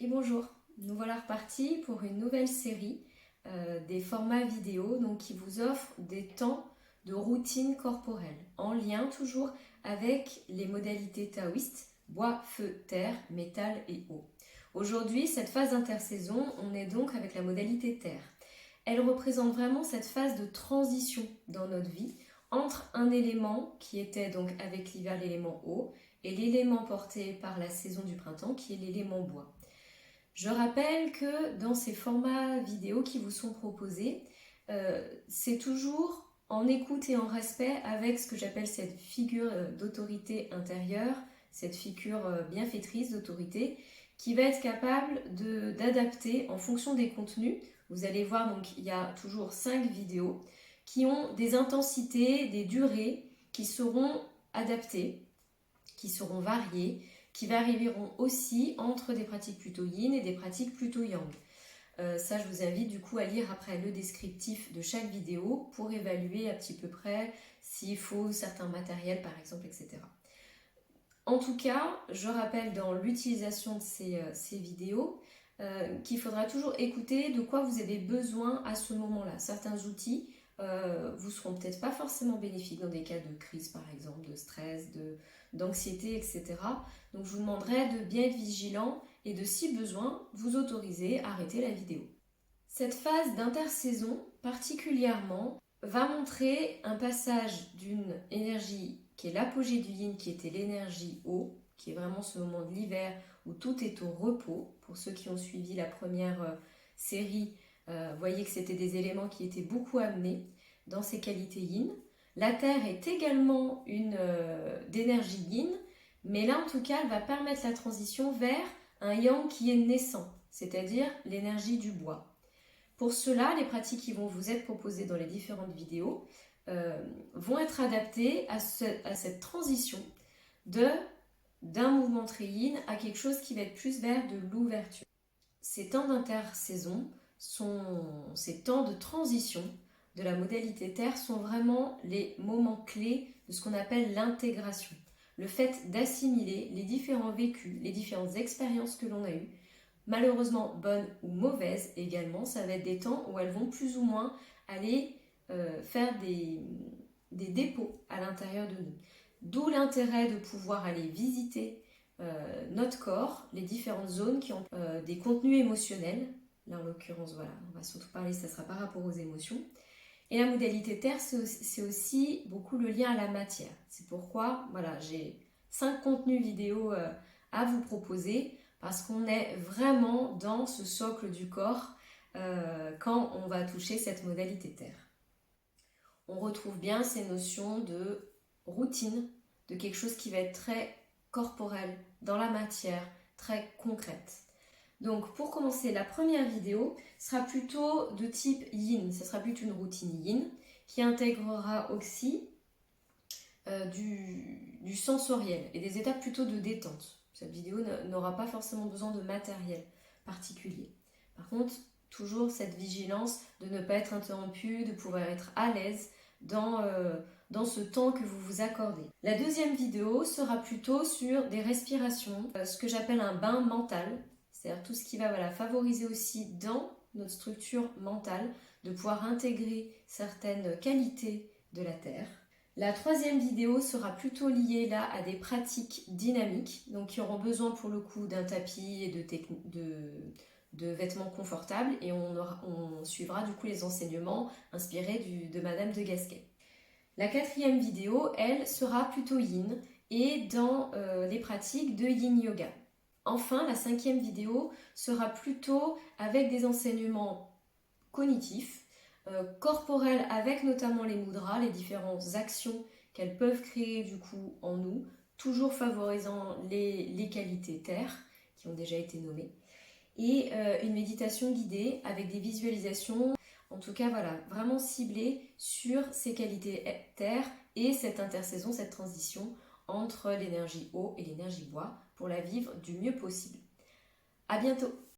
Et bonjour, nous voilà repartis pour une nouvelle série des formats vidéo qui vous offrent des temps de routine corporelle en lien toujours avec les modalités taoïstes bois, feu, terre, métal et eau. Aujourd'hui, cette phase d'intersaison, on est donc avec la modalité terre. Elle représente vraiment cette phase de transition dans notre vie entre un élément qui était donc avec l'hiver l'élément eau et l'élément porté par la saison du printemps qui est l'élément bois. Je rappelle que dans ces formats vidéo qui vous sont proposés, c'est toujours en écoute et en respect avec ce que j'appelle cette figure d'autorité intérieure, cette figure bienfaitrice d'autorité, qui va être capable d'adapter en fonction des contenus. Vous allez voir, donc il y a toujours 5 vidéos qui ont des intensités, des durées qui seront adaptées, qui seront variées, qui varieront aussi entre des pratiques plutôt yin et des pratiques plutôt yang. Ça, je vous invite du coup à lire après le descriptif de chaque vidéo pour évaluer à petit peu près s'il faut certains matériels par exemple, etc. En tout cas, je rappelle dans l'utilisation de ces vidéos qu'il faudra toujours écouter de quoi vous avez besoin à ce moment-là. Certains outils vous seront peut-être pas forcément bénéfiques dans des cas de crise par exemple, de stress, d'anxiété, etc. Donc je vous demanderai de bien être vigilant et de, si besoin, vous autoriser à arrêter la vidéo. Cette phase d'intersaison particulièrement va montrer un passage d'une énergie qui est l'apogée du yin, qui était l'énergie eau, qui est vraiment ce moment de l'hiver où tout est au repos. Pour ceux qui ont suivi la première série, voyez que c'était des éléments qui étaient beaucoup amenés dans ces qualités yin. La terre est également d'énergie yin, mais là en tout cas elle va permettre la transition vers un yang qui est naissant, c'est-à-dire l'énergie du bois. Pour cela, les pratiques qui vont vous être proposées dans les différentes vidéos vont être adaptées à cette transition d'un mouvement très yin à quelque chose qui va être plus vers de l'ouverture. Ces temps d'intersaison, ces temps de transition de la modalité terre sont vraiment les moments clés de ce qu'on appelle l'intégration. Le fait d'assimiler les différents vécus, les différentes expériences que l'on a eues, malheureusement bonnes ou mauvaises également, ça va être des temps où elles vont plus ou moins aller faire des dépôts à l'intérieur de nous. D'où l'intérêt de pouvoir aller visiter notre corps, les différentes zones qui ont des contenus émotionnels. Là en l'occurrence, voilà, on va surtout parler, ça sera par rapport aux émotions. Et la modalité terre, c'est aussi beaucoup le lien à la matière. C'est pourquoi voilà, j'ai 5 contenus vidéo à vous proposer, parce qu'on est vraiment dans ce socle du corps quand on va toucher cette modalité terre. On retrouve bien ces notions de routine, de quelque chose qui va être très corporel, dans la matière, très concrète. Donc pour commencer, la première vidéo sera plutôt de type yin, ce sera plutôt une routine yin qui intégrera aussi du sensoriel et des étapes plutôt de détente. Cette vidéo n'aura pas forcément besoin de matériel particulier. Par contre, toujours cette vigilance de ne pas être interrompu, de pouvoir être à l'aise dans ce temps que vous vous accordez. La deuxième vidéo sera plutôt sur des respirations, ce que j'appelle un bain mental, c'est-à-dire tout ce qui va favoriser aussi dans notre structure mentale de pouvoir intégrer certaines qualités de la terre. La troisième vidéo sera plutôt liée là à des pratiques dynamiques, donc qui auront besoin pour le coup d'un tapis et de vêtements confortables, et on suivra du coup les enseignements inspirés de Madame de Gasquet. La quatrième vidéo, elle, sera plutôt yin et dans les pratiques de yin yoga. Enfin, la cinquième vidéo sera plutôt avec des enseignements cognitifs, corporels, avec notamment les mudras, les différentes actions qu'elles peuvent créer du coup en nous, toujours favorisant les qualités terre qui ont déjà été nommées, et une méditation guidée avec des visualisations, en tout cas voilà, vraiment ciblée sur ces qualités terre et cette intersaison, cette transition entre l'énergie eau et l'énergie bois pour la vivre du mieux possible. À bientôt!